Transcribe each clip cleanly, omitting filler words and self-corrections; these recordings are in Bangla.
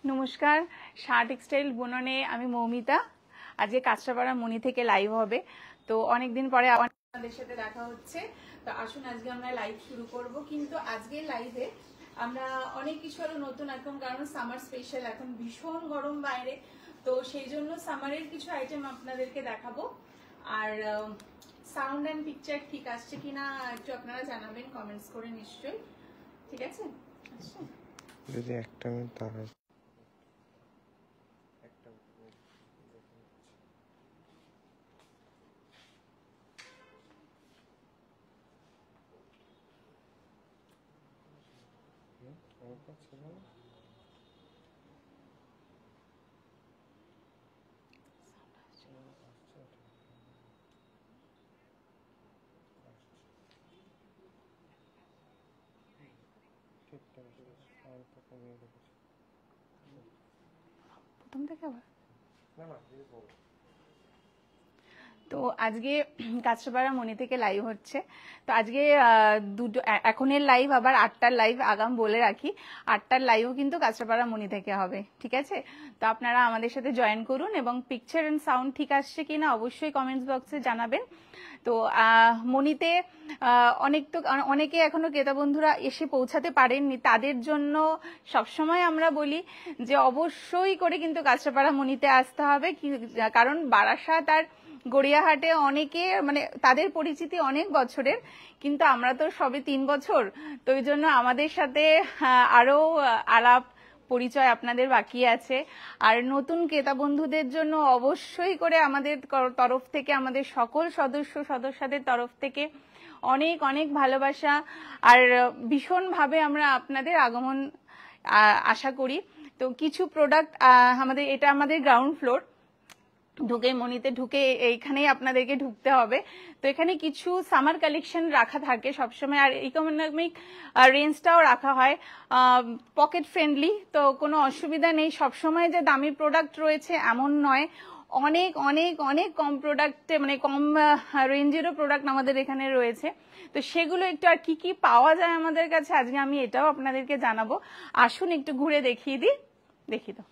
নমস্কার, শাহ টেক্সটাইল বুননে আমি মৌমিতা। আজকে কাঁচরাপাড়া মনি থেকে লাইভ হবে। তো অনেকদিন পরে আপনাদের সাথে দেখা হচ্ছে। তো আসুন আজকে আমরা লাইভ শুরু করব। কিন্তু আজকে লাইভে আমরা অনেক কিছু আরো নতুন, এখন কারণ সামার স্পেশাল, এখন ভীষণ গরম বাইরে, তো সেই জন্য সামারের কিছু আইটেম আপনাদেরকে দেখাবো। আর সাউন্ড অ্যান্ড পিকচার ঠিক আসছে কিনা একটু আপনারা জানাবেন কমেন্টস করে নিশ্চয়ই। ঠিক আছে, আচ্ছা যদি একটা মিনিট দাঁড়ায় প্রথম থেকে আবার। তো আজকে কাঁচরাপাড়া মনি থেকে লাইভ হচ্ছে। তো আজকে দুটো, এখনের লাইভ আবার 8টার লাইভ আগাম বলে রাখি। 8টার লাইভও কিন্তু কাঁচরাপাড়া মনি থেকে হবে, ঠিক আছে? তো আপনারা আমাদের সাথে জয়েন করুন এবং পিকচার এন্ড সাউন্ড ঠিক আসছে কিনা অবশ্যই কমেন্টস বক্সে জানাবেন। তো মনিতে অনেকে এখনো ক্রেতা বন্ধুরা এসে পৌঁছাতে পারেননি, তাদের জন্য সবসময় আমরা বলি যে অবশ্যই করে কিন্তু কাঁচরাপাড়া মনিতে আসতে হবে, কারণ বারাসাত আর গড়িয়াহাটে অনেকে মানে তাদের পরিচিতি অনেক বছরের, কিন্তু আমরা তো সবে 3 বছর। তো এই জন্য আমাদের সাথে আরো আলাপ পরিচয় আপনাদের বাকি আছে। আর নতুন ক্রেতা বন্ধুদের জন্য অবশ্যই করে আমাদের তরফ থেকে, আমাদের সকল সদস্যদের তরফ থেকে অনেক অনেক ভালোবাসা, আর ভীষণভাবে আমরা আপনাদের আগমন আশা করি। তো কিছু প্রোডাক্ট আমাদের, এটা আমাদের গ্রাউন্ড ফ্লোর, ঢুকে মনিতে ঢুকে এইখানেই আপনাদেরকে ঢুকতে হবে। তো এখানে কিছু সামার কালেকশন রাখা থাকে সবসময়, আর ইকোনমিক রেঞ্জটাও রাখা হয় পকেট ফ্রেন্ডলি, তো কোনো অসুবিধা নেই। সবসময় যে দামি প্রোডাক্ট রয়েছে এমন নয়, অনেক অনেক অনেক কম প্রোডাক্টে, মানে কম রেঞ্জেরও প্রোডাক্ট আমাদের এখানে রয়েছে। তো সেগুলো একটু, আর কি কি পাওয়া যায় আমাদের কাছে আজকে আমি এটাও আপনাদেরকে জানাবো। আসুন একটু ঘুরে দেখিয়ে দিই, দেখি। তো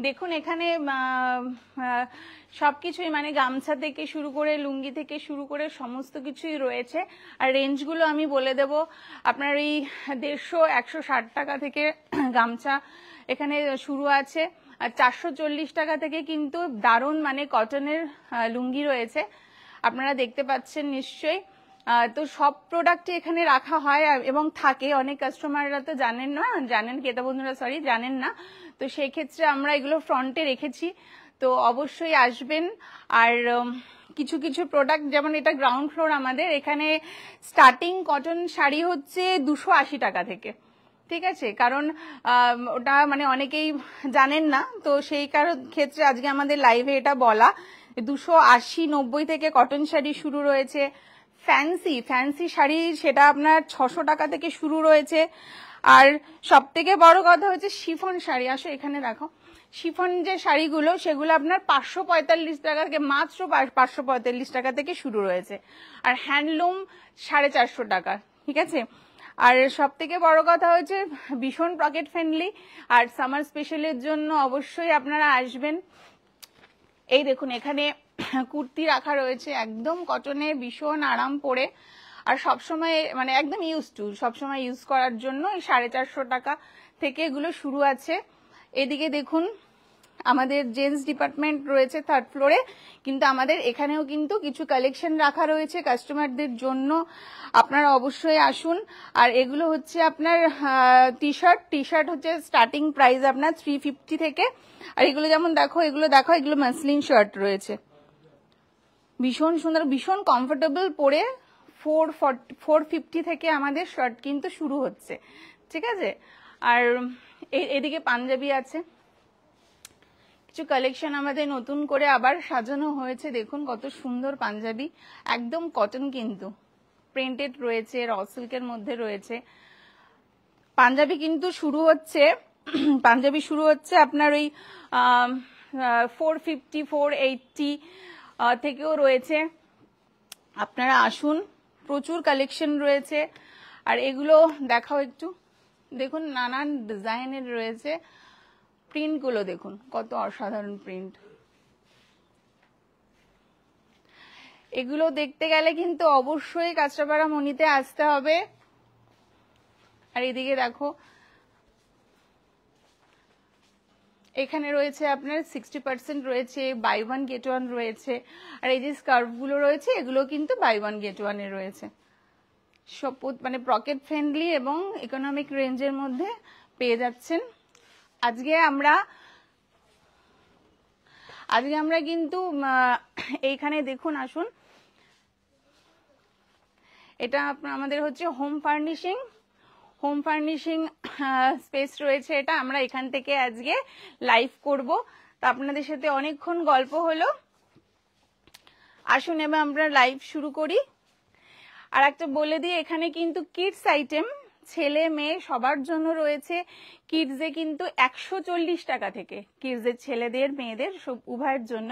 দেখুন এখানে সবকিছুই, মানে গামছা থেকে শুরু করে, লুঙ্গি থেকে শুরু করে সমস্ত কিছুই রয়েছে। আর রেঞ্জগুলো আমি বলে দেব, আপনার এই 150-160 টাকা থেকে গামছা এখানে শুরু আছে, আর 440 টাকা থেকে কিন্তু দারুণ মানে কটনের লুঙ্গি রয়েছে, আপনারা দেখতে পাচ্ছেন নিশ্চয়ই। তো সব প্রোডাক্টই এখানে রাখা হয় এবং থাকে। অনেক কাস্টমাররা তো জানেন না, ক্রেতা বন্ধুরা জানেন না, তো সেই ক্ষেত্রে আমরা এগুলো ফ্রন্টে রেখেছি। তো অবশ্যই আসবেন। আর কিছু কিছু প্রোডাক্ট, যেমন এটা গ্রাউন্ড ফ্লোর আমাদের, এখানে স্টার্টিং কটন শাড়ি হচ্ছে 280 টাকা থেকে, ঠিক আছে? কারণ ওটা মানে অনেকেই জানেন না, তো সেই ক্ষেত্রে আজকে আমাদের লাইভে এটা বলা। 280-90 থেকে কটন শাড়ি শুরু রয়েছে। ফ্যান্সি শাড়ি সেটা আপনার 600 টাকা থেকে শুরু রয়েছে। আর সব থেকে বড় কথা হচ্ছে শিফন শাড়ি, আসো এখানে দেখো, শিফন যে শাড়িগুলো সেগুলো আপনার 545 টাকা থেকে, মাত্র 545 টাকা থেকে শুরু রয়েছে। আর হ্যান্ডলুম 450 টাকা, ঠিক আছে? আর সব থেকে বড় কথা হচ্ছে ভীষণ পকেট ফ্রেন্ডলি, আর সামার স্পেশালের জন্য অবশ্যই আপনারা আসবেন। এই দেখুন এখানে কুর্তি রাখা রয়েছে, একদম কটনের, ভীষণ আরাম পরে, আর সবসময় মানে একদম সবসময় ইউজ করার জন্য এই 450 টাকা থেকে এগুলো শুরু আছে। এদিকে দেখুন আমাদের জেন্টস ডিপার্টমেন্ট রয়েছে 3rd ফ্লোরে, কিন্তু আমাদের এখানেও কিন্তু কিছু কালেকশন রাখা রয়েছে কাস্টমারদের জন্য, আপনারা অবশ্যই আসুন। আর এগুলো হচ্ছে আপনার টি শার্ট হচ্ছে স্টার্টিং প্রাইস আপনার 350 থেকে। আর এগুলো যেমন দেখো, এগুলো মাসলিন শার্ট রয়েছে, ভীষণ সুন্দর, ভীষণ কমফোর্টেবল পরে। 450 থেকে আমাদের শার্ট কিন্তু শুরু হচ্ছে, ঠিক আছে? আর এদিকে পাঞ্জাবি আছে, কিছু কালেকশন আমাদের নতুন করে আবার সাজানো হয়েছে। দেখুন কত সুন্দর পাঞ্জাবি, একদম কটন কিন্তু প্রিন্টেড রয়েছে, র সিল্কের মধ্যে রয়েছে। পাঞ্জাবি কিন্তু শুরু হচ্ছে আপনার ওই 450-480 থেকেও রয়েছে। আপনারা আসুন, প্রচুর কালেকশন রয়েছে। আর এগুলো দেখাও একটু, দেখুন নানান ডিজাইনের রয়েছে, প্রিন্টগুলো দেখুন কত অসাধারণ প্রিন্ট। এগুলো দেখতে গেলে কিন্তু অবশ্যই কাঁচরাপাড়া মণিতে আসতে হবে। আর এদিকে দেখো এখানে রয়েছে আপনার 60% রয়েছে, বাই ওয়ান গেট ওয়ান রয়েছে। আর এই যে স্কার্ফ গুলো রয়েছে এগুলো কিন্তু বাই ওয়ান গেট ওয়ান এ রয়েছে। সব মানে পকেট ফ্রেন্ডলি এবং ইকোনমিক রেঞ্জের মধ্যে পেয়ে যাচ্ছেন। আজকে আমরা কিন্তু এইখানে দেখুন, আসুন, এটা আমাদের হচ্ছে হোম ফার্নিশিং স্পেস রয়েছে। এটা আমরা এখান থেকে আজকে লাইভ করব, তো আপনাদের সাথে অনেকক্ষণ গল্প হলো। আসুন এবার আমরা লাইভ শুরু করি। আর একটা বলে দিই, এখানে কিন্তু কিডস আইটেম ছেলে মেয়ে সবার জন্য রয়েছে। কিডসে কিন্তু 140 টাকা থেকে, কিডসের ছেলেদের মেয়েদের সব উভয়ের জন্য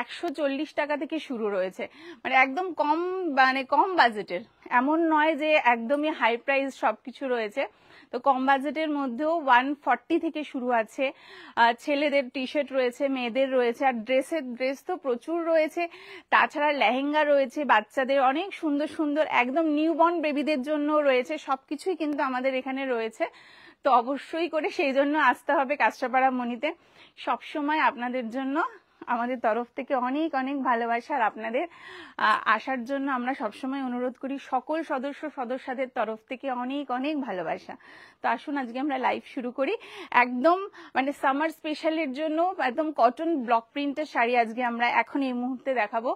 140 টাকা থেকে শুরু রয়েছে। মানে একদম কম বাজেটের, এমন নয় যে একদমই হাই প্রাইস সবকিছু রয়েছে। তো কম বাজেটের মধ্যেও 140 থেকে শুরু আছে। ছেলেদের টি শার্ট রয়েছে, মেয়েদের রয়েছে, আর ড্রেস তো প্রচুর রয়েছে। তাছাড়া লেহেঙ্গা রয়েছে, বাচ্চাদের অনেক সুন্দর সুন্দর একদম নিউবর্ন বেবিদের জন্য রয়েছে। সবকিছুই কিন্তু আমাদের এখানে রয়েছে। তো অবশ্যই করে সেই জন্য আসতে হবে কাঁচরাপাড়া মণিতে। সবসময় আপনাদের জন্য আমাদের তরফ থেকে অনেক অনেক ভালোবাসা। আর আপনাদের আসার জন্য আমরা সবসময় অনুরোধ করি, সকল সদস্যদের তরফ থেকে অনেক অনেক ভালোবাসা। তো আসুন আজকে আমরা লাইভ শুরু করি। একদম মানে সামার স্পেশালের জন্য একদম কটন ব্লক প্রিন্টের শাড়ি আজকে আমরা এখন এই মুহূর্তে দেখাবো।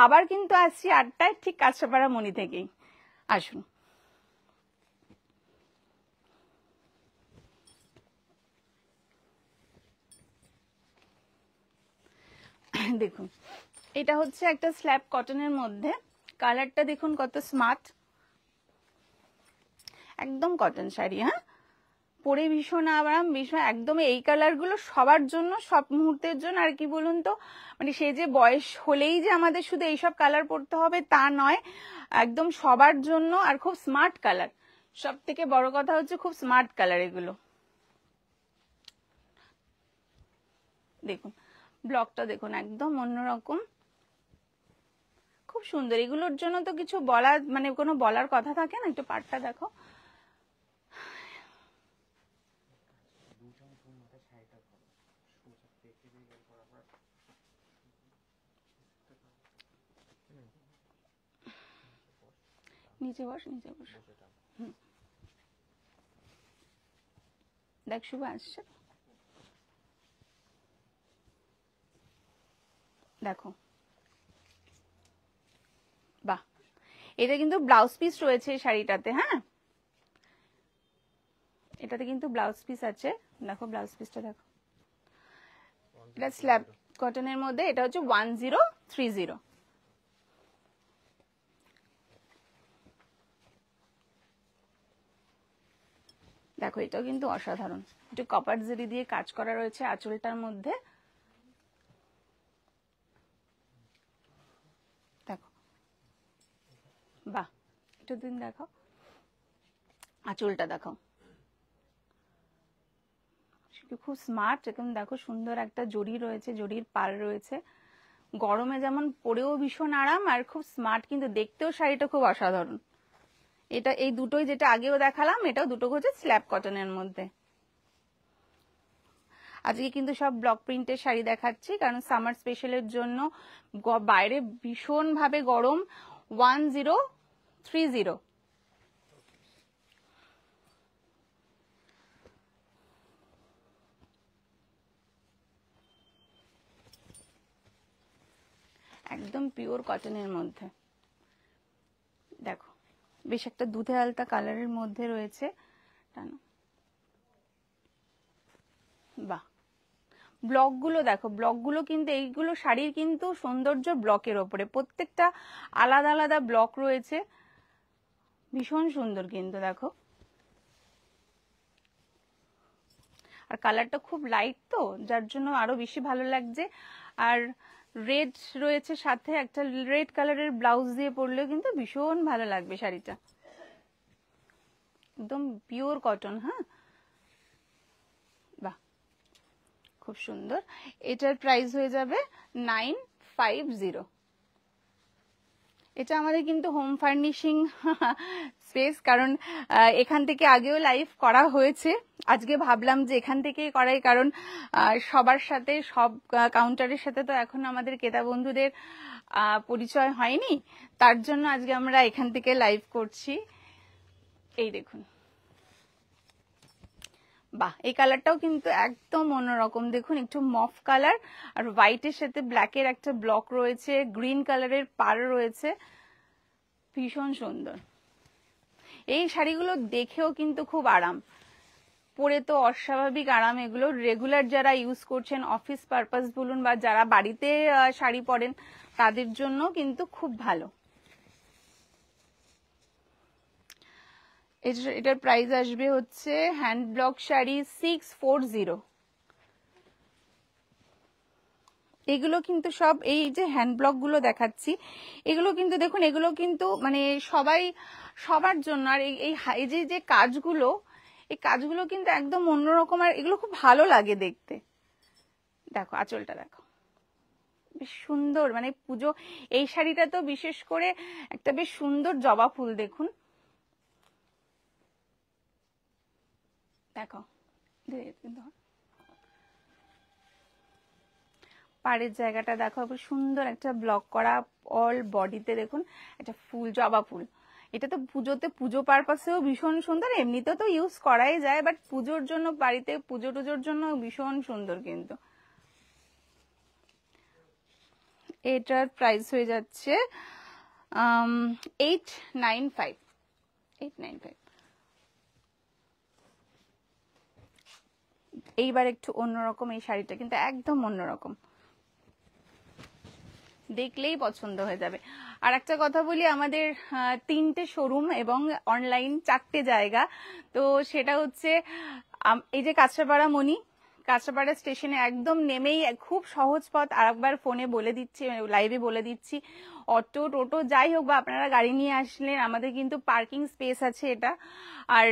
আবার কিন্তু আসছি 8টায় ঠিক কাঁচরাপাড়া মণি থেকেই। আসুন। দেখুন এটা হচ্ছে একটা স্ল্যাব কটনের মধ্যে, কালারটা দেখুন কত স্মার্ট, একদম কটন শাড়ি। হ্যাঁ, পরে ভীষণ আরাম, ভীষণ একদম এই কালারগুলো সবার জন্য, সব মুহূর্তের জন্য। আর কি বলুন তো, মানে সে যে বয়স হলেই যে আমাদের শুধু এইসব কালার পরতে হবে তা নয়, একদম সবার জন্য। আর খুব স্মার্ট কালার, সব থেকে বড় কথা হচ্ছে খুব স্মার্ট কালার এগুলো। দেখুন ব্লকটা দেখুন একদম অন্যরকম, খুব সুন্দর। এগুলোর জন্য তো কিছু মানে কোনো বলার কথা থাকে না। একটু পাটটা দেখো, নিচে বস। দেখ শুভ আসছে, দেখো বাহ। এটা কিন্তু ব্লাউজ পিস রয়েছে এই শাড়িটাতে। হ্যাঁ, এটাতে কিন্তু ব্লাউজ পিস আছে, দেখো ব্লাউজ পিসটা দেখো। এটা স্ল্যাব কটনের মধ্যে, এটা হচ্ছে 1030। দেখো এটাও কিন্তু অসাধারণ, একটু কপার জরি দিয়ে কাজ করা রয়েছে আঁচলটার মধ্যে। দেখো বাহ, একটু দিন দেখো আঁচলটা, দেখো খুব স্মার্ট। এরকম দেখো সুন্দর একটা জরি রয়েছে, জরির পার রয়েছে। গরমে যেমন পরেও ভীষণ আরাম, আর খুব স্মার্ট, কিন্তু দেখতেও শাড়িটা খুব অসাধারণ। এটা এই দুটোই, যেটা আগেও দেখালাম, এটাও দুটো হচ্ছে স্ল্যাব কটনের মধ্যে। আজকে কিন্তু সব ব্লক প্রিন্টের শাড়ি দেখাচ্ছি, কারণ সামার স্পেশালের জন্য বাইরে ভীষণ ভাবে গরম। 1030। একদম পিওর কটনের মধ্যে। দেখো বেশ একটা দুধে আলতা কালারের মধ্যে রয়েছে। বাহ, ব্লকগুলো দেখো, ব্লকগুলো কিন্তু এইগুলো শাড়ির কিন্তু সৌন্দর্য ব্লকের ওপরে, প্রত্যেকটা আলাদা আলাদা ব্লক রয়েছে, ভীষণ সুন্দর কিন্তু। দেখো আর কালারটা খুব লাইট, তো যার জন্য আরো বেশি ভালো লাগছে। আর রেড রয়েছে সাথে, একটা রেড কালারের ব্লাউজ দিয়ে পরলেও কিন্তু ভীষণ ভালো লাগবে শাড়িটা। একদম পিওর কটন। হ্যাঁ, বাহ, খুব সুন্দর। এটার প্রাইস হয়ে যাবে 950। এটা আমাদের কিন্তু হোম ফার্নিশিং স্পেস, কারণ এখান থেকে আগেও লাইভ করা হয়েছে। আজকে ভাবলাম যে এখান থেকেই করাই, কারণ সবার সাথে, সব কাউন্টারের সাথে তো এখন আমাদের ক্রেতা বন্ধুদের পরিচয় হয়নি, তার জন্য আজকে আমরা এখান থেকে লাইভ করছি। এই দেখুন, বাহ, এই কালারটাও কিন্তু একদম অন্যরকম। দেখুন, একটু মফ কালার আর হোয়াইটের সাথে ব্ল্যাকের একটা ব্লক রয়েছে, গ্রিন কালারের পার রয়েছে, ভীষণ সুন্দর। এই শাড়িগুলো দেখেও কিন্তু খুব আরাম, পরে তো অস্বাভাবিক আরাম। এগুলো রেগুলার যারা ইউজ করছেন, অফিস পারপাস বলুন বা যারা বাড়িতে শাড়ি পরেন, তাদের জন্য কিন্তু খুব ভালো। এটার প্রাইস আসবে হচ্ছে হ্যান্ড ব্লক শাড়ি 640। এগুলো কিন্তু সব, এই যে হ্যান্ড ব্লক গুলো দেখাচ্ছি, এগুলো কিন্তু দেখুন, এগুলো কিন্তু মানে সবাই, সবার জন্য। আর এই যে কাজগুলো, এই কাজগুলো কিন্তু একদম অন্যরকম, আর এগুলো খুব ভালো লাগে দেখতে। দেখো আঁচলটা দেখো, বেশ সুন্দর, মানে পুজো। এই শাড়িটা তো বিশেষ করে একটা বেশ সুন্দর জবা ফুল দেখুন, দেখো পাড়ের জায়গাটা দেখো, সুন্দর একটা ব্লক করা, অল বডিতে দেখুন একটা ফুল, জবা ফুল। এটা তো পুজোতে, পুজো পারপাসেও ভীষণ সুন্দর, এমনিতেও তো ইউজ করাই যায়, বাট পুজোর জন্য, বাড়িতে পুজো টুজোর জন্য ভীষণ সুন্দর কিন্তু। এটার প্রাইস হয়ে যাচ্ছে 895। এইবার একটু অন্যরকম, এই শাড়িটা কিন্তু একদম অন্যরকম, দেখলেই পছন্দ হয়ে যাবে। আর একটা কথা বলি, আমাদের 3টে শোরুম এবং অনলাইন 4টে জায়গা। তো সেটা হচ্ছে এই যে কাঁচরাপাড়া মণি, কাঁচরাপাড়া স্টেশনে একদম নেমেই খুব সহজ পথ। আর একবার ফোনে বলে দিচ্ছি, লাইভে বলে দিচ্ছি, অটো টোটো যাই হোক বা আপনারা গাড়ি নিয়ে আসলেন, আমাদের কিন্তু পার্কিং স্পেস আছে এটা। আর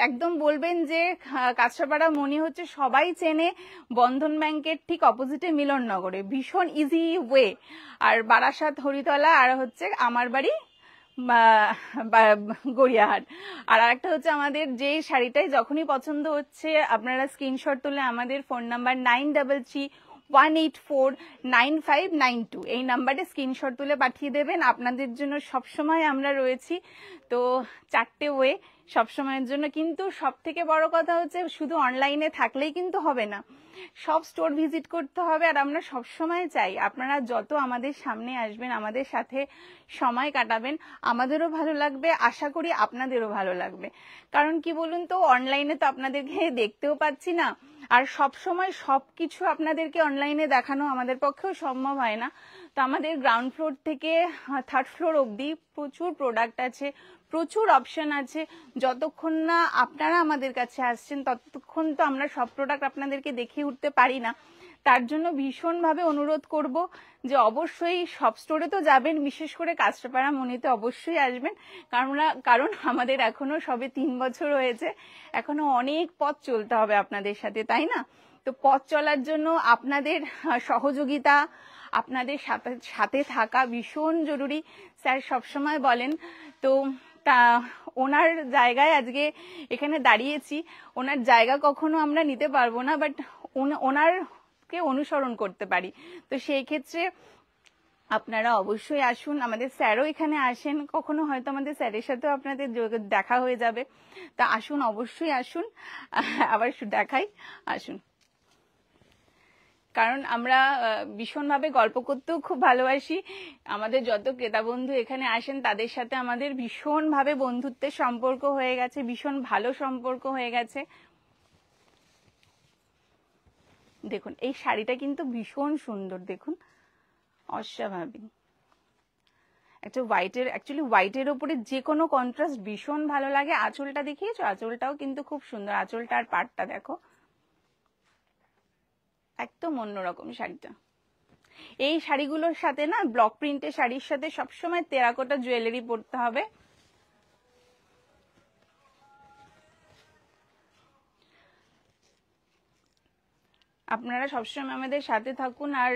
একদম বলবেন যে কাঁচরাপাড়া মণি হচ্ছে, সবাই চেনে, বন্ধন ব্যাংকের ঠিক অপোজিটে মিলননগরে, ভীষণ ইজি ওয়ে। আর বারাসাত, হরিতলা, আর হচ্ছে আমার বাড়ি গড়িয়াহাট। আর একটা হচ্ছে, আমাদের যে শাড়িটাই যখনই পছন্দ হচ্ছে, আপনারা স্ক্রিনশট তুলে আমাদের ফোন নাম্বার 9331849592 এই নাম্বারে স্ক্রিনশট তুলে পাঠিয়ে দেবেন। আপনাদের জন্য সবসময় আমরা রয়েছি। তো 4টে ওয়ে সবসময়ের জন্য। কিন্তু সব থেকে বড় কথা হচ্ছে, শুধু অনলাইনে থাকলেই কিন্তু হবে না, সব স্টোর ভিজিট করতে হবে। আর আমরা সবসময় চাই আপনারা যত আমাদের সামনে আসবেন, আমাদের সাথে সময় কাটাবেন, আমাদেরও ভালো লাগবে, আশা করি আপনাদেরও ভালো লাগবে। কারণ কি বলুন তো, অনলাইনে তো আপনাদেরকে দেখতেও পাচ্ছি না, আর সব সময় সবকিছু আপনাদেরকে অনলাইনে দেখানো আমাদের পক্ষেও সম্ভব হয় না। তো আমাদের গ্রাউন্ড ফ্লোর থেকে 3rd ফ্লোর অবধি প্রচুর প্রোডাক্ট আছে, প্রচুর অপশন আছে। যতক্ষণ না আপনারা আমাদের কাছে আসছেন, ততক্ষণ তো আমরা সব প্রোডাক্ট আপনাদেরকে দেখিয়ে উঠতে পারি না। তার জন্য ভীষণভাবে অনুরোধ করব যে অবশ্যই সব স্টোরে তো যাবেন, বিশেষ করে কাঁচরাপাড়া মণিতে অবশ্যই আসবেন। কারণ আমাদের এখনো সবে 3 বছর হয়েছে, এখনো অনেক পথ চলতে হবে আপনাদের সাথে, তাই না? তো পথ চলার জন্য আপনাদের সহযোগিতা, আপনাদের সাথে থাকা ভীষণ জরুরি। স্যার সবসময় বলেন। তো ওনার জায়গায় আজকে এখানে দাঁড়িয়েছি, ওনার জায়গা কখনো আমরা নিতে পারবো না, বাট ওনারকে অনুসরণ করতে পারি। তো সেই ক্ষেত্রে আপনারা অবশ্যই আসুন, আমাদের স্যারও এখানে আসেন, কখনো হয়তো আমাদের স্যারের সাথেও আপনাদের দেখা হয়ে যাবে। তা আসুন, অবশ্যই আসুন, আবার দেখাই, আসুন। কারণ আমরা ভীষণভাবে গল্প করতেও খুব ভালোবাসি। আমাদের যত ক্রেতা বন্ধু এখানে আসেন, তাদের সাথে আমাদের ভীষণভাবে বন্ধুত্বের সম্পর্ক হয়ে গেছে, ভীষণ ভালো সম্পর্ক হয়ে গেছে। দেখুন, এই শাড়িটা কিন্তু ভীষণ সুন্দর, দেখুন, অস্বাভাবিক একটা হোয়াইটের, অ্যাকচুয়ালি হোয়াইটের ওপরে যে কোনো কন্ট্রাস্ট ভীষণ ভালো লাগে। আঁচলটা দেখিয়েছো, আঁচলটাও কিন্তু খুব সুন্দর, আঁচলটা আর পাড়টা দেখো, একদম অন্যরকম শাড়িটা। এই শাড়িগুলোর সাথে না, ব্লক প্রিন্টের শাড়ির সাথে সবসময় টেরাকোটা জুয়েলারি পরতে হবে। আপনারা সবসময় আমাদের সাথে থাকুন আর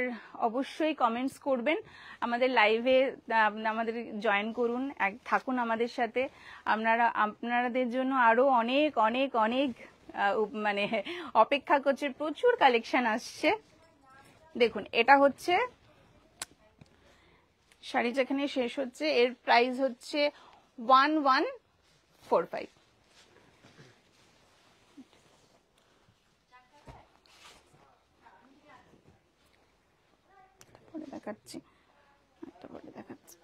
অবশ্যই কমেন্টস করবেন, আমাদের লাইভে আমাদের জয়েন করুন, থাকুন আমাদের সাথে। আপনাদের জন্য আরো অনেক অনেক অনেক মানে অপেক্ষা করছে, প্রচুর কালেকশন আসছে। দেখুন এটা হচ্ছে শাড়ি, যেখানে শেষ হচ্ছে এর প্রাইস হচ্ছে 1145। দেখাচ্ছি, দেখাচ্ছি।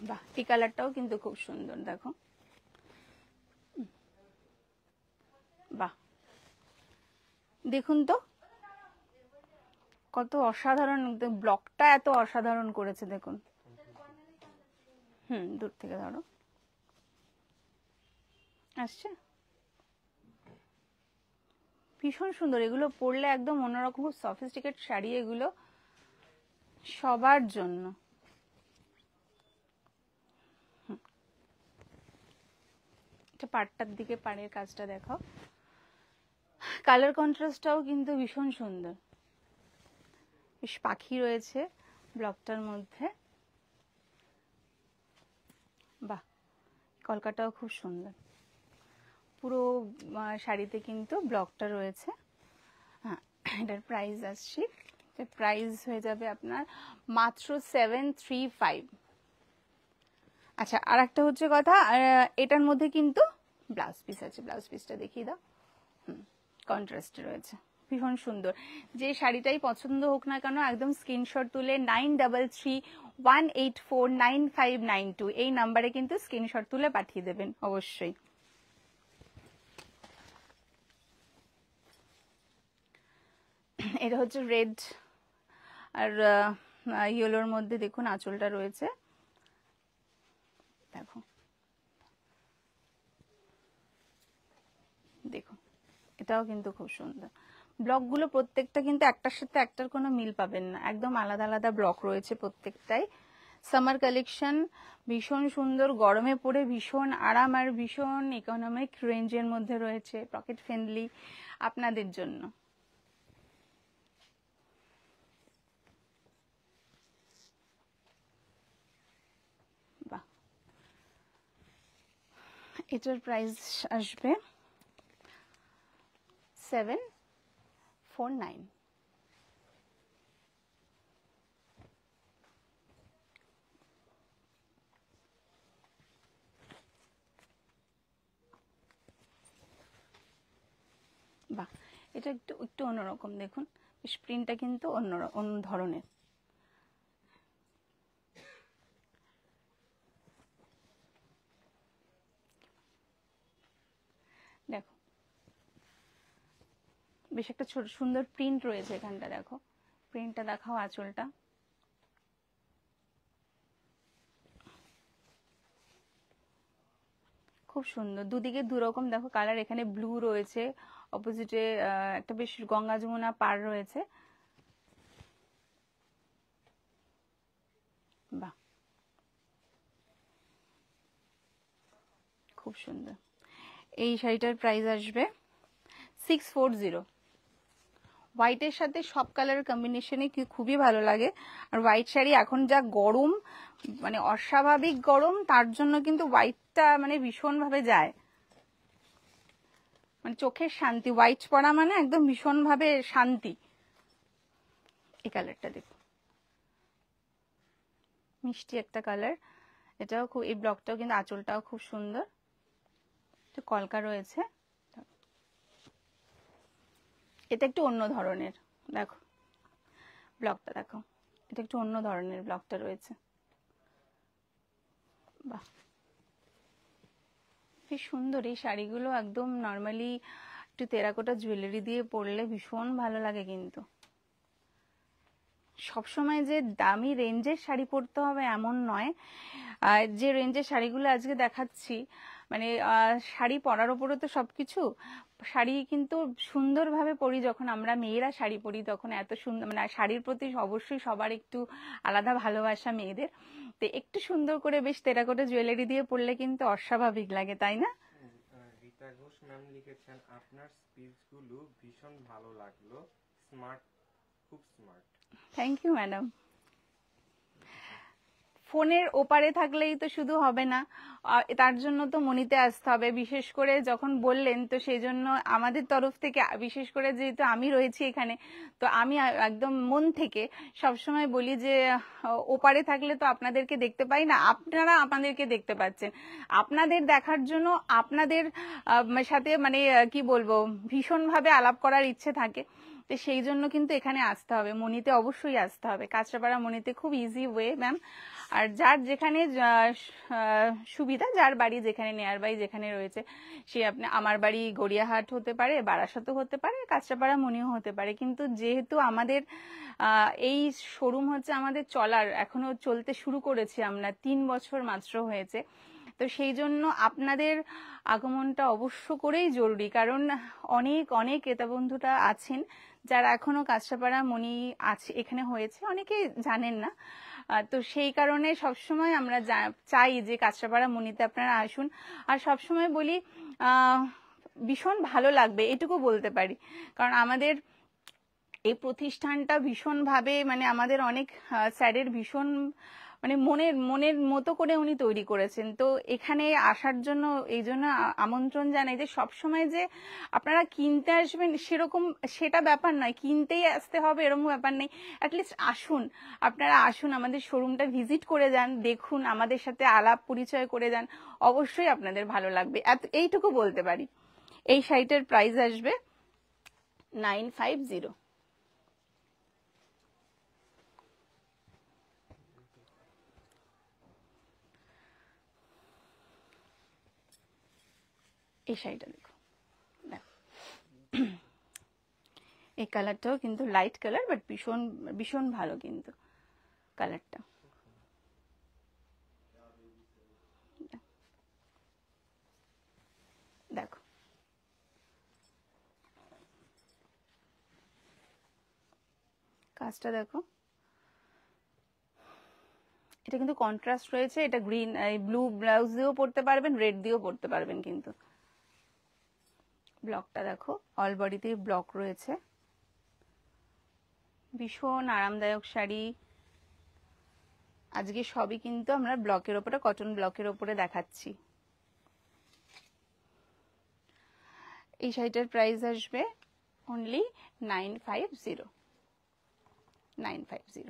বাহ, এই কালারটাও কিন্তু খুব সুন্দর, দেখো। বাহ, দেখুন তো কত অসাধারণ, ব্লকটা এত অসাধারণ করেছে দেখুন। দূর থেকে ধরো, আসছে ভীষণ সুন্দর। এগুলো পরলে একদম অন্যরকম, খুব সফিস্টিকেট শাড়ি এগুলো, সবার জন্য। এটা পাড়টার দিকে, পাড়ের কাজটা দেখো, কালার কন্ট্রাস্টটাও কিন্তু ভীষণ সুন্দর। বেশ পাখি রয়েছে ব্লকটার মধ্যে। বাহ, কলকাটাও খুব সুন্দর, পুরো শাড়িতে কিন্তু ব্লকটা রয়েছে। হ্যাঁ, এটার প্রাইস আসছি, প্রাইস হয়ে যাবে আপনার মাত্র 735। আচ্ছা, আর একটা হচ্ছে কথা, এটার মধ্যে কিন্তু ব্লাউজ পিস আছে, ব্লাউজ পিসটা দেখিয়ে দাও। কন্ট্রাস্টে রয়েছে, ভীষণ সুন্দর। যে শাড়িটাই পছন্দ হোক না কেন, একদম স্ক্রিনশট তুলে 9331849592 এই নাম্বারে কিন্তু স্ক্রিনশট তুলে পাঠিয়ে দেবেন অবশ্যই। এটা হচ্ছে রেড আর ইয়েলোর মধ্যে, দেখুন আঁচলটা রয়েছে, দেখো দেখো, এটাও কিন্তু খুব সুন্দর। ব্লকগুলো প্রত্যেকটা কিন্তু একটার সাথে একটার কোনো মিল পাবেন না, একদম আলাদা আলাদা ব্লক রয়েছে প্রত্যেকটাই। সামার কালেকশন, ভীষণ সুন্দর, গরমে পরে ভীষণ আরাম আর ভীষণ ইকোনমিক রেঞ্জের মধ্যে রয়েছে, পকেট ফ্রেন্ডলি আপনাদের জন্য। বাহ, এটার প্রাইস আসবে 749। বাহ, এটা একটু একটু অন্যরকম, দেখুন বেশ প্রিন্টটা কিন্তু অন্য ধরনের। দেখো বেশ একটা ছোট সুন্দর প্রিন্ট রয়েছে এখানটা, দেখো প্রিন্টটা দেখাও, আঁচলটা খুব সুন্দর, দুদিকে দুরকম দেখো কালার, এখানে ব্লু রয়েছে, অপোজিটে একটা বেশ গঙ্গা যমুনা পাড় রয়েছে। বাহ, খুব সুন্দর। এই শাড়িটার প্রাইস আসবে 640। হোয়াইটের সাথে সব কালার কম্বিনেশনে খুবই ভালো লাগে। আর হোয়াইট শাড়ি এখন যা গরম, মানে অস্বাভাবিক গরম, তার জন্য কিন্তু হোয়াইটটা মানে ভীষণভাবে যায়, মানে চোখের শান্তি। হোয়াইট পরা মানে একদম ভীষণভাবে শান্তি। এই কালারটা দেখো, মিষ্টি একটা কালার, এটাও খুব, এই ব্লকটাও কিন্তু, আঁচলটাও খুব সুন্দর, একটু কলকা রয়েছে। এটা একটু অন্য ধরনের, দেখো ব্লকটা দেখো, এটা একটু অন্য ধরনের ব্লকটা রয়েছে। বাহ, বেশ সুন্দর এই শাড়িগুলো, একদম নর্মালি একটু টেরাকোটা জুয়েলারি দিয়ে পরলে ভীষণ ভালো লাগে। কিন্তু সবসময় যে দামি রেঞ্জের শাড়ি পরতে হবে এমন নয়। যে রেঞ্জের শাড়িগুলো আজকে দেখাচ্ছি মানে শাড়ি পরার ওপরে তো সবকিছু, শাড়ি কিন্তু সুন্দরভাবে পরি, যখন আমরা মেয়েরা শাড়ি পরি তখন এত সুন্দর, মানে শাড়ির প্রতি অবশ্যই সবার একটু আলাদা ভালোবাসা মেয়েদের, তো একটু সুন্দর করে বেশ টেরাকোটা জুয়েলারি দিয়ে পরলে কিন্তু অস্বাভাবিক লাগে, তাই না? রীতা ঘোষ ম্যাম লিখেছেন আপনার স্পিচগুলো ভীষণ ভালো লাগলো, স্মার্ট, খুব স্মার্ট। Thank you madam. ফোনের ওপারে থাকলেই তো শুধু হবে না, তার জন্য তো মনিতে আসতে হবে, বিশেষ করে যখন বললেন তো সেই জন্য আমাদের তরফ থেকে, বিশেষ করে যেহেতু আমি রয়েছি এখানে, তো আমি একদম মন থেকে সবসময় বলি যে ওপারে থাকলে তো আপনাদেরকে দেখতে পাই না, আপনারা আমাদেরকে দেখতে পাচ্ছেন, আপনাদের দেখার জন্য আপনাদের সাথে মানে কি বলবো, ভীষণভাবে আলাপ করার ইচ্ছে থাকে, তো সেই জন্য কিন্তু এখানে আসতে হবে, মনিতে অবশ্যই আসতে হবে, কাঁচরাপাড়া মনিতে খুব ইজি ওয়ে ম্যাম। আর যার যেখানে সুবিধা, যার বাড়ি যেখানে, নেয়ার বাই যেখানে রয়েছে, সে আপনি, আমার বাড়ি গড়িয়াহাট হতে পারে, বারাসাতও হতে পারে, কাঁচরাপাড়া মনিও হতে পারে, কিন্তু যেহেতু আমাদের এই শোরুম হচ্ছে আমাদের চলার, এখনো চলতে শুরু করেছি আমরা, 3 বছর মাত্র হয়েছে, তো সেই জন্য আপনাদের আগমনটা অবশ্য করেই জরুরি, কারণ অনেক অনেক ক্রেতা বন্ধুরা আছেন যারা এখনো কাঁচরাপাড়া মনি আছে এখানে হয়েছে, অনেকে জানেন না, তো সেই কারণে সবসময় আমরা চাই যে কাঁচরাপাড়া মনিতে আপনারা আসুন, আর সবসময় বলি ভীষণ ভালো লাগবে এটুকু বলতে পারি, কারণ আমাদের এই প্রতিষ্ঠানটা ভীষণভাবে, মানে আমাদের অনেক স্যারের ভীষণ মানে মনের মনের মতো করে উনি তৈরি করেছেন, তো এখানে আসার জন্য এই জন্য আমন্ত্রণ জানাই যে সবসময় যে আপনারা কিনতে আসবেন সেরকম, সেটা ব্যাপার নয়, কিনতেই আসতে হবে এরকম ব্যাপার নেই, অ্যাটলিস্ট আসুন, আপনারা আসুন, আমাদের শোরুমটা ভিজিট করে যান, দেখুন, আমাদের সাথে আলাপ পরিচয় করে যান, অবশ্যই আপনাদের ভালো লাগবে, এইটুকু বলতে পারি। এই শাড়িটার প্রাইস আসবে 950। এই শাড়িটা দেখো, এই কালারটাও কিন্তু লাইট কালার, বাট ভীষণ ভীষণ ভালো কিন্তু কালারটা, দেখো কাজটা দেখো, এটা কিন্তু কন্ট্রাস্ট রয়েছে, এটা গ্রিন, ব্লু ব্লাউজ দিয়েও পরতে পারবেন, রেড দিয়েও পরতে পারবেন, কিন্তু ব্লকটা দেখো, অল বডিতেই ব্লক রয়েছে, ভীষণ আরামদায়ক শাড়ি। আজকে সবই কিন্তু আমরা ব্লকের ওপরে, কটন ব্লকের ওপরে দেখাচ্ছি। এই শাড়িটার প্রাইস আসবে অনলি 950, 950।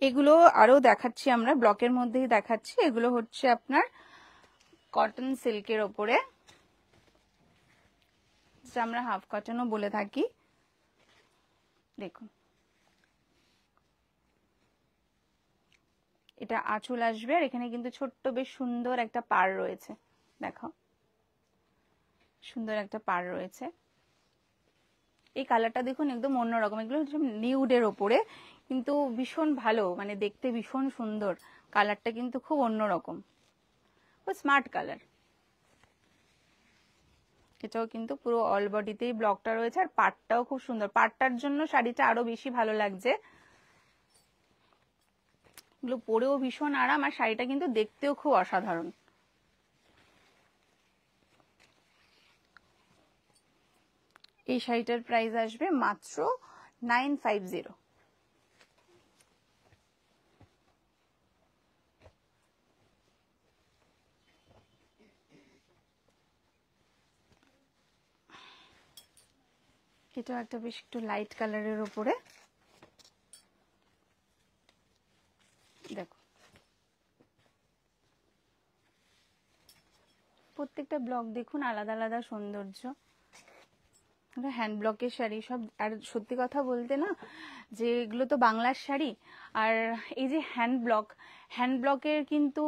এগুলো আরো দেখাচ্ছি, আমরা ব্লকের মধ্যেই দেখাচ্ছি, এগুলো হচ্ছে আপনার কটন সিল্কের ওপরে, যা আমরা হাফ কটনও বলে থাকি, দেখুন এটা আঁচল আসবে, আর এখানে কিন্তু ছোট্ট বেশ সুন্দর একটা পাড় রয়েছে, দেখো সুন্দর একটা পাড় রয়েছে। এই কালারটা দেখুন একদম অন্যরকম, এগুলো হচ্ছে নিউডের ওপরে, কিন্তু ভীষণ ভালো, মানে দেখতে ভীষণ সুন্দর, কালারটা কিন্তু খুব অন্যরকম, স্মার্ট কালার। এটাও কিন্তু পুরো অল বডিতেই ব্লকটা রয়েছে, আর পাটটাও খুব সুন্দর, পাটটার জন্য শাড়িটা আরো বেশি ভালো লাগছে, এগুলো পরেও ভীষণ আরাম, আর শাড়িটা কিন্তু দেখতেও খুব অসাধারণ। এই শাড়িটার প্রাইস আসবে মাত্র 950। এটা একটা বেশ একটু লাইট কালারের উপরে, দেখো প্রত্যেকটা ব্লক দেখুন আলাদা আলাদা সৌন্দর্য, হ্যান্ড ব্লকের শাড়ি সব। আর সত্যি কথা বলতে না, যে এগুলো তো বাংলার শাড়ি, আর এই যে হ্যান্ড ব্লকের কিন্তু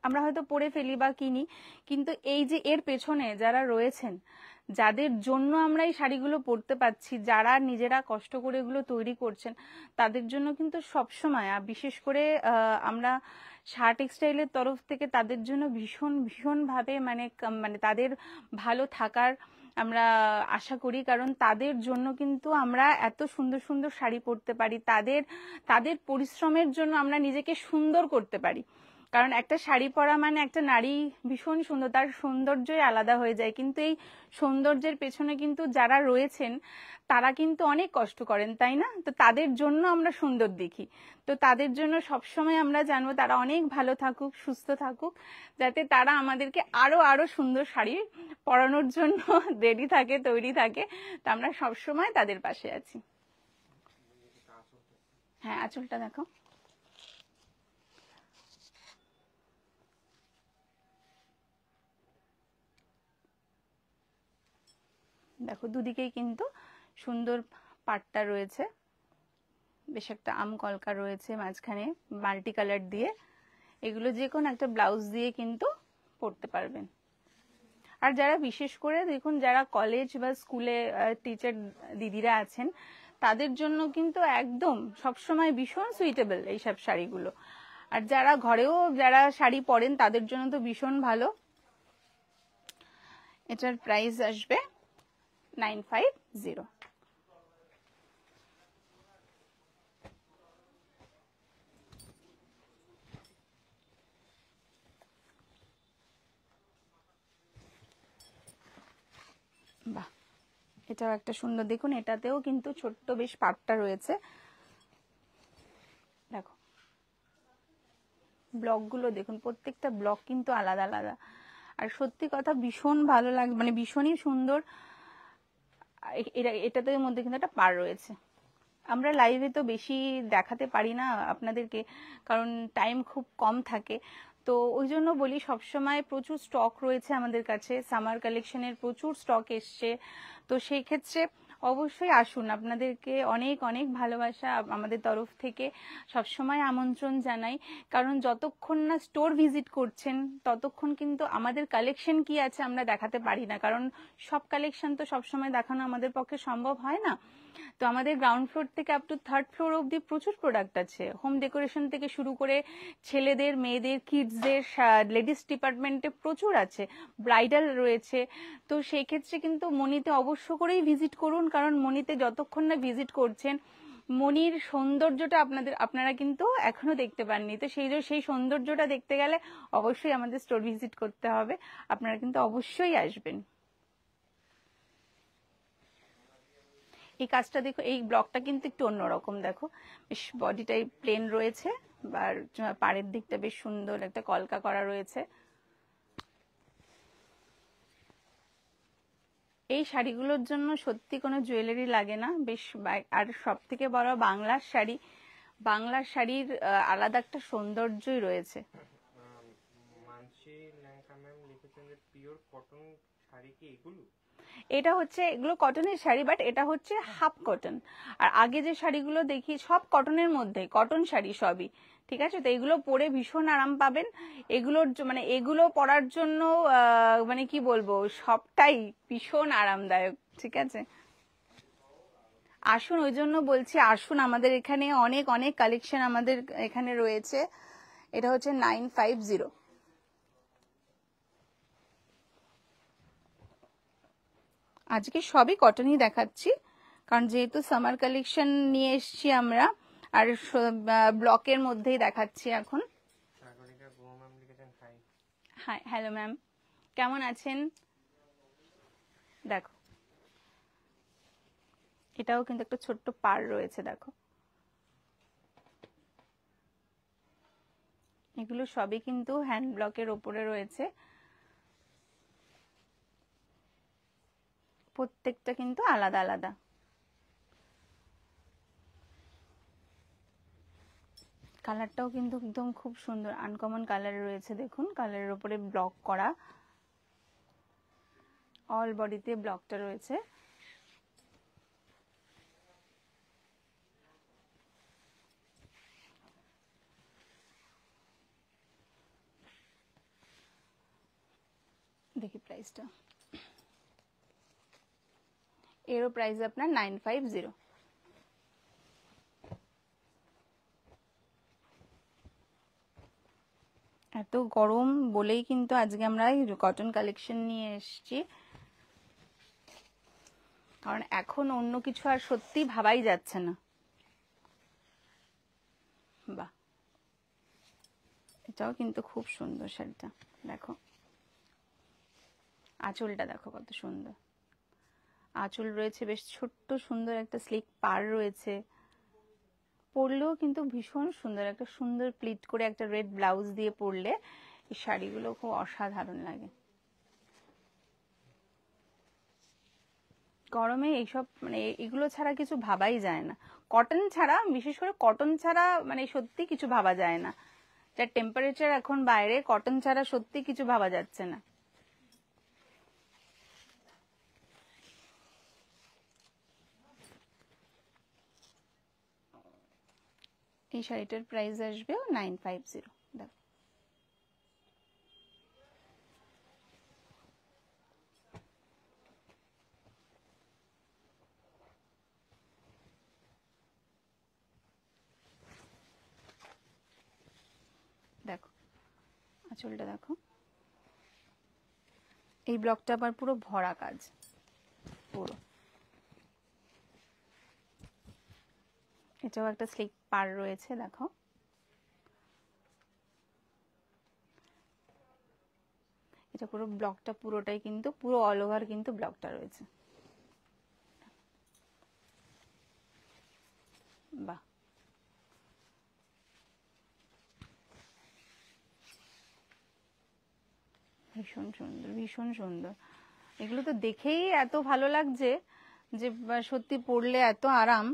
আমরা হয়তো পরে ফেলি বা কিনি, কিন্তু এই যে এর পেছনে যারা রয়েছেন, যাদের জন্য আমরা এই শাড়িগুলো পরতে পাচ্ছি, যারা নিজেরা কষ্ট করে এগুলো তৈরি করছেন, তাদের জন্য কিন্তু সবসময়, আর বিশেষ করে আমরা শাহ টেক্সটাইলের তরফ থেকে তাদের জন্য ভীষণ ভীষণভাবে মানে তাদের ভালো থাকার আমরা আশা করি। কারণ তাদের জন্য কিন্তু আমরা এত সুন্দর সুন্দর শাড়ি পরতে পারি, তাদের পরিশ্রমের জন্য আমরা নিজেকে সুন্দর করতে পারি। কারণ একটা শাড়ি পরা মানে একটা নারী ভীষণ সুন্দর, তার সৌন্দর্যই আলাদা হয়ে যায়, কিন্তু এই সৌন্দর্যের পেছনে কিন্তু যারা রয়েছেন তারা কিন্তু অনেক কষ্ট করেন, তাই না? তো তাদের জন্য আমরা সুন্দর দেখি, তো তাদের জন্য সবসময় আমরা জানবো তারা অনেক ভালো থাকুক, সুস্থ থাকুক, যাতে তারা আমাদেরকে আরো আরো সুন্দর শাড়ি পরানোর জন্য রেডি থাকে, তৈরি থাকে। তো আমরা সবসময় তাদের পাশে আছি। হ্যাঁ, আঁচলটা দেখো। দেখো দুদিকেই কিন্তু সুন্দর পাটটা রয়েছে, বেশ একটা আম কলকা রয়েছে মাঝখানে মাল্টি কালার দিয়ে। এগুলো যে কোনো একটা ব্লাউজ দিয়ে কিন্তু পরতে পারবেন। আর যারা বিশেষ করে দেখুন, যারা কলেজ বা স্কুলে টিচার দিদিরা আছেন, তাদের জন্য কিন্তু একদম সবসময় ভীষণ সুইটেবল এইসব শাড়িগুলো। আর যারা ঘরেও যারা শাড়ি পরেন তাদের জন্য তো ভীষণ ভালো। এটার প্রাইস আসবে 950। বাহ, এটাও একটা সুন্দর, দেখুন এটাতেও কিন্তু ছোট্ট বেশ পাটটা রয়েছে। দেখো ব্লকগুলো দেখুন, প্রত্যেকটা ব্লক কিন্তু আলাদা আলাদা। আর সত্যি কথা ভীষণ ভালো লাগে, মানে ভীষণই সুন্দর। এটাতে মধ্যে কিন্তু একটা পাড় রয়েছে। আমরা লাইভে তো বেশি দেখাতে পারি না আপনাদেরকে, কারণ টাইম খুব কম থাকে। তো ওই জন্য বলি, সবসময় প্রচুর স্টক রয়েছে আমাদের কাছে, সামার কালেকশনের প্রচুর স্টক এসছে। তো সেই ক্ষেত্রে অবশ্যই আসুন, আপনাদেরকে অনেক অনেক ভালোবাসা আমাদের তরফ থেকে সবসময় আমন্ত্রণ জানাই। কারণ যতক্ষণ না স্টোর ভিজিট করছেন ততক্ষণ কিন্তু আমাদের কালেকশন কি আছে আমরা দেখাতে পারি না, কারণ সব কালেকশন তো সবসময় দেখানো আমাদের পক্ষে সম্ভব হয় না। তো আমাদের গ্রাউন্ড ফ্লোর থেকে আপ টু 3rd ফ্লোর অবধি প্রচুর প্রোডাক্ট আছে, হোম ডেকোরেশন থেকে শুরু করে ছেলেদের, মেয়েদের, কিডসদের, লেডিস ডিপার্টমেন্টে প্রচুর আছে, ব্রাইডাল রয়েছে। তো সেই ক্ষেত্রে কিন্তু মনিতে অবশ্য করেই ভিজিট করুন, কারণ মনিতে যতক্ষণ না ভিজিট করছেন মনির সৌন্দর্যটা আপনারা কিন্তু এখনো দেখতে পাননি। তো সেই সৌন্দর্যটা দেখতে গেলে অবশ্যই আমাদের স্টোর ভিজিট করতে হবে, আপনারা কিন্তু অবশ্যই আসবেন। এই কাজটা দেখো, এই ব্লকটা কিন্তু একটু অন্যরকম, দেখো বেশ বডিটাই প্লেন রয়েছে, আর পাড়ের দিকটা বেশ সুন্দর একটা কলকা করা রয়েছে। এই শাড়িগুলোর জন্য সত্যি কোনো জুয়েলারি লাগে না, বেশ। আর সব থেকে বড় বাংলার শাড়ির আলাদা একটা সৌন্দর্যই রয়েছে। মানসী লেঙ্কা ম্যাম লিখেছেন যে পিওর কটন শাড়ি কি এগুলো? এগুলো কটনের শাড়ি, বাট এটা হচ্ছে হাফ কটন। আর আগে যে শাড়িগুলো দেখি সব কটনের মধ্যে, কটন শাড়ি সবই, ঠিক আছে? তো এগুলো পরে ভীষণ আরাম পাবেন। এগুলো পরার জন্য মানে কি বলবো, সবটাই ভীষণ আরামদায়ক, ঠিক আছে? আসুন, ওই জন্য বলছি আসুন, আমাদের এখানে অনেক অনেক কালেকশন আমাদের এখানে রয়েছে। এটা হচ্ছে 950। আজকে সবই কটনই দেখাচ্ছি, কারণ যেহেতু সামার কালেকশন নিয়ে এসেছি আমরা, আর ব্লকের মধ্যেই দেখাচ্ছি এখন। হাই, হ্যালো ম্যাম, কেমন আছেন? দেখো এটাও কিন্তু একটা ছোট্ট পাড় রয়েছে, দেখো এগুলো সবই কিন্তু হ্যান্ড ব্লকের ওপরে রয়েছে, প্রত্যেকটা কিন্তু আলাদা আলাদা। কালারটাও কিন্তু একদম খুব সুন্দর আনকমন কালার রয়েছে, দেখুন কালারের উপরে ব্লক করা, অল বডিতে ব্লকটা রয়েছে। প্রাইসটা, এরও প্রাইস আপনার 950। এত গরম বলেই কিন্তু আজকে আমরা কটন কালেকশন নিয়ে এসেছি, কারণ এখন অন্য কিছু আর সত্যি ভাবাই যাচ্ছে না। বাহ, এটাও কিন্তু খুব সুন্দর শাড়িটা, দেখো আঁচলটা দেখো কত সুন্দর, আঁচল রয়েছে বেশ ছোট্ট সুন্দর একটা স্লিক পাড় রয়েছে, পরলেও কিন্তু ভীষণ সুন্দর, একটা সুন্দর প্লিট করে একটা রেড ব্লাউজ দিয়ে পরলে এই শাড়িগুলো খুব অসাধারণ লাগে। গরমে এইসব মানে এগুলো ছাড়া কিছু ভাবাই যায় না, কটন ছাড়া, বিশেষ করে কটন ছাড়া মানে সত্যি কিছু ভাবা যায় না, যা টেম্পারেচার এখন বাইরে, কটন ছাড়া সত্যি কিছু ভাবা যাচ্ছে না। এই শাড়িটার প্রাইস আসবে 950। দেখো দেখো আঁচলটা দেখো, এই ব্লকটা আবার পুরো ভরা কাজ, পুরো এটাও একটা স্লিক পার রয়েছে, দেখো এটা পুরো ব্লকটা পুরোটাই কিন্তু পুরো অল ওভার কিন্তু ব্লকটা রয়েছে। বাহ, ভীষণ সুন্দর, ভীষণ সুন্দর, এগুলো তো দেখেই এত ভালো লাগছে যে সত্যি পরলে এত আরাম।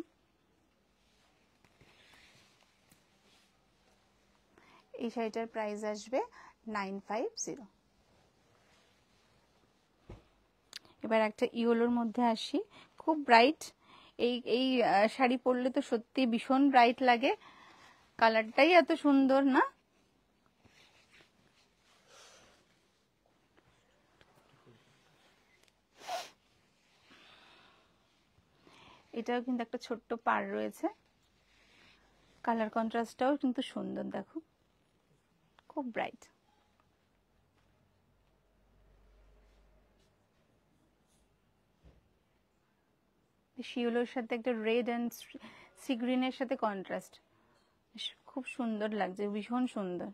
এই শাড়িটার প্রাইস আসবে 950। এবার একটা ইয়েলোর মধ্যে আসি, খুব ব্রাইট, এই এই শাড়ি পরলে তো সত্যি ভীষণ ব্রাইট লাগে, কালারটাই এত সুন্দর না? এটাও কিন্তু একটা ছোট্ট পাড় রয়েছে, কালার কন্ট্রাস্টটাও কিন্তু সুন্দর, দেখো খুব ব্রাইট। শিওলোর সাথে একটা রেড অ্যান্ড সি গ্রিনের সাথে কন্ট্রাস্ট, খুব সুন্দর লাগছে, ভীষণ সুন্দর।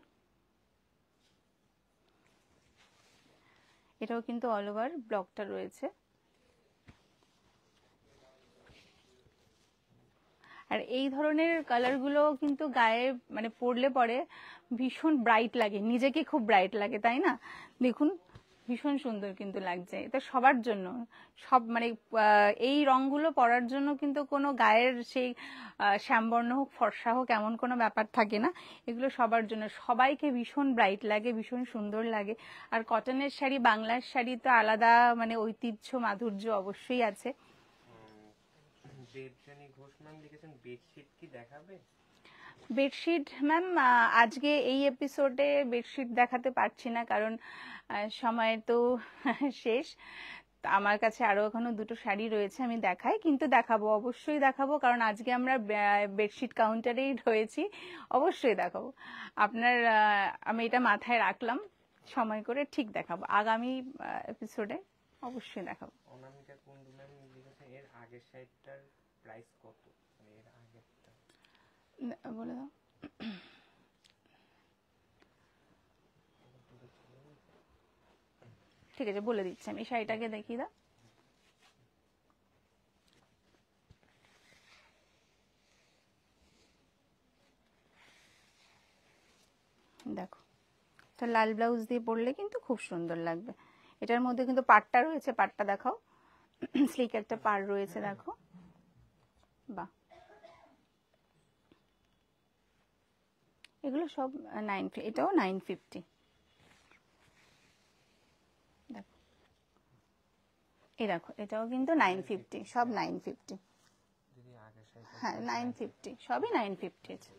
এটাও কিন্তু অল ওভার ব্লকটা রয়েছে, আর এই ধরনের কালারগুলো কিন্তু গায়ে মানে পরলে পরে ভীষণ ব্রাইট লাগে, নিজেকে খুব ব্রাইট লাগে, তাই না? দেখুন ভীষণ সুন্দর কিন্তু লাগছে, এটা সবার জন্য, সব মানে এই রংগুলো পরার জন্য কিন্তু কোনো গায়ের সেই শ্যামবর্ণ হোক ফর্সা হোক এমন কোনো ব্যাপার থাকে না, এগুলো সবার জন্য, সবাইকে ভীষণ ব্রাইট লাগে, ভীষণ সুন্দর লাগে। আর কটনের শাড়ি, বাংলার শাড়ি তো আলাদা মানে ঐতিহ্য মাধুর্য অবশ্যই আছে। দেবযানী ঘোষ ম্যাম লিখেছেন বেডশিট কি দেখাবে? বেডশিট ম্যাম আজকে এই এপিসোডে বেডশিট দেখাতে পারছি না, কারণ সময় তো শেষ। আমার কাছে আরো এখনো দুটো শাড়ি রয়েছে, আমি দেখাই, কিন্তু দেখাবো, অবশ্যই দেখাবো, কারণ আজকে আমরা বেডশিট কাউন্টারেই রয়েছি, অবশ্যই দেখাবো আপনার। আমি এটা মাথায় রাখলাম, সময় করে ঠিক দেখাবো, আগামী এপিসোডে অবশ্যই দেখাবো। অনামিকা কুন্ডু ম্যাম লিখেছেন এর আগের শাড়িটার প্রাইস কত, মানে এর আগেরটা বলে দাও। ঠিক আছে, বলে দিচ্ছি আমি, শাড়িটাকে দেখিয়ে দাও। দেখো, তো লাল ব্লাউজ দিয়ে পরলে কিন্তু খুব সুন্দর লাগবে। এটার মধ্যে কিন্তু পাড়টা রয়েছে, পাড়টা দেখাও, স্লিক একটা পাড় রয়েছে, দেখো বাহ, এগুলো সব 9, এটাও 950। দেখো এই দেখো, এটাও কিন্তু 950, সব 950। যদি আগের শাড়িটা হ্যাঁ 950, সবই 950 আছে।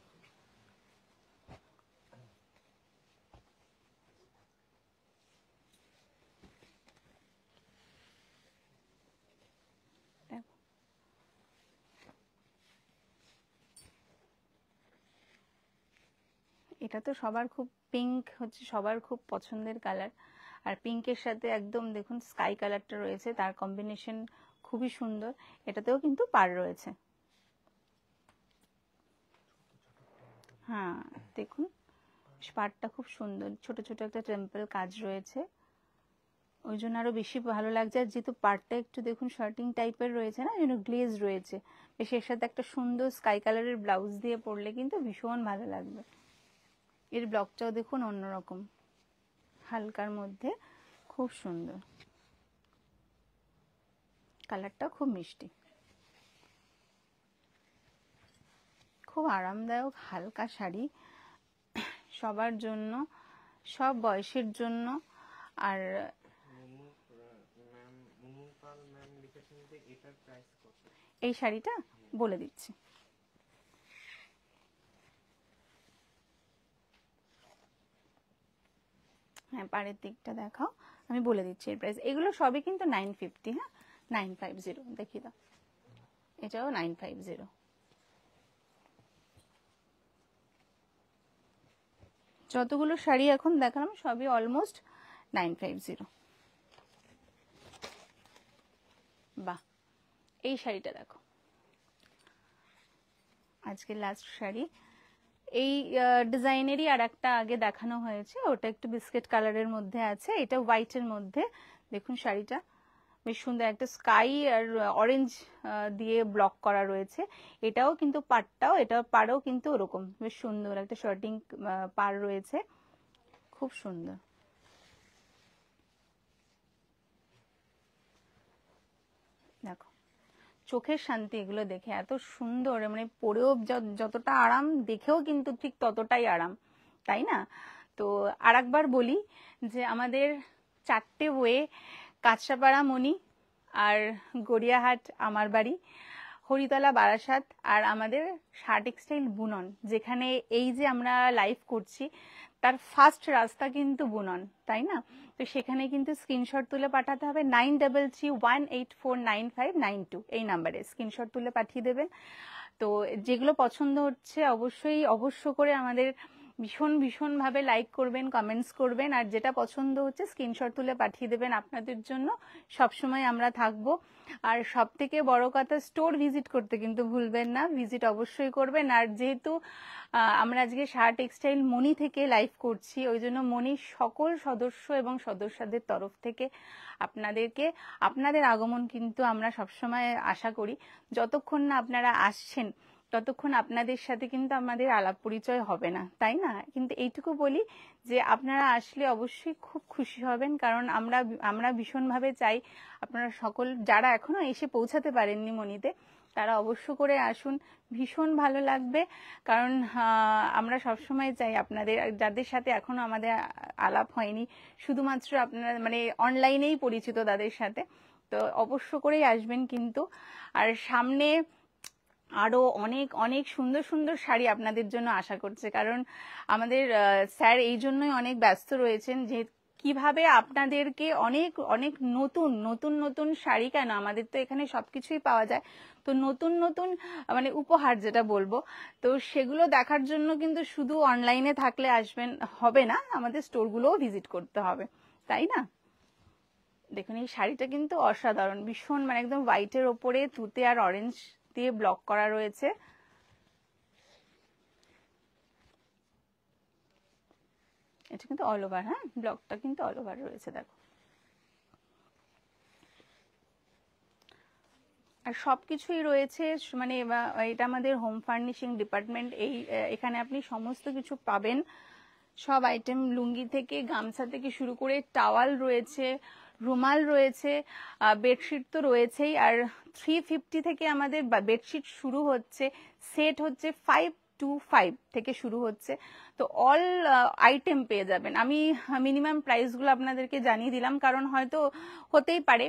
এটা তো সবার খুব, পিঙ্ক হচ্ছে সবার খুব পছন্দের কালার। আর পিঙ্কের সাথে একদম দেখুন স্কাই কালারটা রয়েছে, তার কম্বিনেশন খুবই সুন্দর। এটাতেও কিন্তু পাড় রয়েছে। হ্যাঁ দেখুন পাড়টা খুব সুন্দর, ছোট ছোট একটা টেম্পল কাজ রয়েছে, ওই জন্য আরো বেশি ভালো লাগছে। আর যেহেতু পাড়টা একটু দেখুন শার্টিং টাইপের রয়েছে না, যেন গ্লেজ রয়েছে, বেশ এর সাথে একটা সুন্দর স্কাই কালারের ব্লাউজ দিয়ে পরলে কিন্তু ভীষণ ভালো লাগবে। এর ব্লকটাও দেখুন অন্যরকম, হালকার মধ্যে খুব সুন্দর, কালারটা খুব মিষ্টি, খুব আরামদায়ক হালকা শাড়ি সবার জন্য, সব বয়সের জন্য। আর এই শাড়িটা বলে দিচ্ছি, হ্যাঁ পাড়ের দিকটা দেখাও, আমি বলে দিচ্ছি এর প্রাইস। এগুলো সবই কিন্তু 950, হ্যাঁ 950 দেখিয়ে দাও, এটাও 950। যতগুলো শাড়ি এখন দেখালাম সবই অলমোস্ট 950। বাহ, এই শাড়িটা দেখো, আজকে লাস্ট শাড়ি। এই ডিজাইনেরই আর একটা আগে দেখানো হয়েছে, ওটা একটু বিস্কিট কালারের মধ্যে আছে, এটা হোয়াইটের মধ্যে। দেখুন শাড়িটা বেশ সুন্দর, একটা স্কাই আর অরেঞ্জ দিয়ে ব্লক করা রয়েছে। এটাও কিন্তু পাড়টাও, এটা পাড়ও কিন্তু ওরকম বেশ সুন্দর, একটা শার্টিং পাড় রয়েছে, খুব সুন্দর। দেখো চোখের শান্তি এগুলো দেখে, এত সুন্দর, মানে পরেও যতটা আরাম, দেখেও কিন্তু ঠিক ততটাই আরাম, তাই না? তো আরেকবার বলি যে আমাদের 4টে ওয়ে, কাঁচরাপাড়া মণি, আর গড়িয়াহাট আমার বাড়ি, হরিতলা বারাসাত, আর আমাদের শাহ টেক্সটাইল বুনন, যেখানে এই যে আমরা লাইভ করছি তার ফার্স্ট রাস্তা কিন্তু বুনন, তাই না? তো সেখানে কিন্তু স্ক্রিনশট তুলে পাঠাতে হবে 9331849592 এই নাম্বারে স্ক্রিনশট তুলে পাঠিয়ে দেবেন। তো যেগুলো পছন্দ হচ্ছে অবশ্যই অবশ্য করে আমাদের ভীষণ ভাবে লাইক করবেন, কমেন্টস করবেন, আর যেটা পছন্দ হচ্ছে স্ক্রিনশট তুলে পাঠিয়ে দেবেন। আপনাদের জন্য সবসময় আমরা থাকবো। আর সব থেকে বড় কথা, স্টোর ভিজিট করতে কিন্তু ভুলবেন না, ভিজিট অবশ্যই করবেন। আর যেহেতু আমরা আজকে শাহ টেক্সটাইল মণি থেকে লাইভ করছি, ওই জন্য মণির সকল সদস্য এবং সদস্যদের তরফ থেকে আপনাদেরকে, আপনাদের আগমন কিন্তু আমরা সবসময় আশা করি। যতক্ষণ না আপনারা আসছেন ততক্ষণ আপনাদের সাথে কিন্তু আমাদের আলাপ পরিচয় হবে না, তাই না? কিন্তু এইটুকু বলি যে আপনারা আসলে অবশ্যই খুব খুশি হবেন, কারণ আমরা ভীষণভাবে চাই আপনারা সকল যারা এখনো এসে পৌঁছাতে পারেননি মণিতে, তারা অবশ্য করে আসুন, ভীষণ ভালো লাগবে। কারণ আমরা সবসময় চাই আপনাদের, যাদের সাথে এখনো আমাদের আলাপ হয়নি, শুধুমাত্র আপনারা মানে অনলাইনেই পরিচিত তাদের সাথে, তো অবশ্য করেই আসবেন কিন্তু। আর সামনে আরো অনেক অনেক সুন্দর সুন্দর শাড়ি আপনাদের জন্য আশা করছে, কারণ আমাদের স্যার এই জন্যই অনেক ব্যস্ত রয়েছেন যে কিভাবে আপনাদেরকে অনেক অনেক নতুন নতুন নতুন শাড়ি, কেন আমাদের তো এখানে সবকিছুই পাওয়া যায়, তো নতুন নতুন মানে উপহার যেটা বলবো, তো সেগুলো দেখার জন্য কিন্তু শুধু অনলাইনে থাকলে আসবেন হবে না, আমাদের স্টোরগুলোও ভিজিট করতে হবে, তাই না? দেখুন এই শাড়িটা কিন্তু অসাধারণ, ভীষণ মানে একদম হোয়াইটের ওপরে তুতে আর অরেঞ্জ দিয়ে ব্লক করা রয়েছে। এটা কিন্তু অল ওভার, হ্যাঁ ব্লকটা কিন্তু অল ওভার রয়েছে, দেখো। আর সবকিছুই রয়েছে, মানে এটা আমাদের হোম ফার্নিশিং ডিপার্টমেন্ট, এখানে আপনি সমস্ত কিছু পাবেন, সব আইটেম, লুঙ্গি থেকে গামছা থেকে শুরু করে টাওয়াল রয়েছে, রুমাল রয়েছে, বেডশিট তো রয়েছেই। আর 350 থেকে আমাদের বেডশিট শুরু হচ্ছে, সেট হচ্ছে 525 থেকে শুরু হচ্ছে, তো অল আইটেম পেয়ে যাবেন। আমি মিনিমাম প্রাইসগুলো আপনাদেরকে জানিয়ে দিলাম, কারণ হয়তো হতেই পারে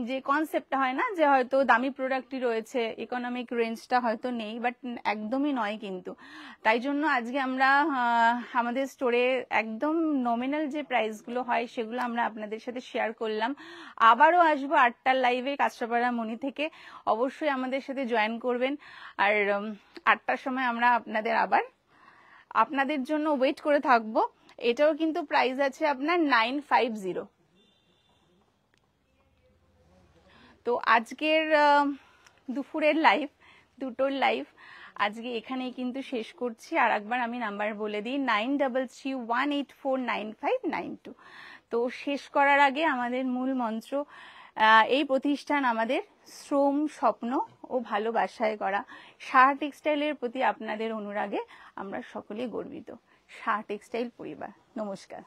যে কনসেপ্টটা হয় না যে হয়তো দামি প্রোডাক্টই রয়েছে, ইকোনমিক রেঞ্জটা হয়তো নেই, বাট একদমই নয় কিন্তু। তাই জন্য আজকে আমরা আমাদের স্টোরে একদম নমিনাল যে প্রাইসগুলো হয় সেগুলো আমরা আপনাদের সাথে শেয়ার করলাম। আবারও আসবো 8টার লাইভে কাঁচরাপাড়া মণি থেকে, অবশ্যই আমাদের সাথে জয়েন করবেন। আর 8টার সময় আমরা আপনাদের আবার আপনাদের জন্য ওয়েট করে থাকবো। এটাও কিন্তু প্রাইস আছে আপনার 950। তো আজকের দুপুরের লাইভ, দুটোর লাইভ আজকে এখানেই কিন্তু শেষ করছি। আর একবার আমি নাম্বার বলে দিই 9331849592। তো শেষ করার আগে আমাদের মূল মন্ত্র, এই প্রতিষ্ঠান আমাদের শ্রম, স্বপ্ন ও ভালোবাসায় করা। সাহা টেক্সটাইলের প্রতি আপনাদের অনুরাগে আমরা সকলেই গর্বিত। সাহা টেক্সটাইল পরিবার, নমস্কার।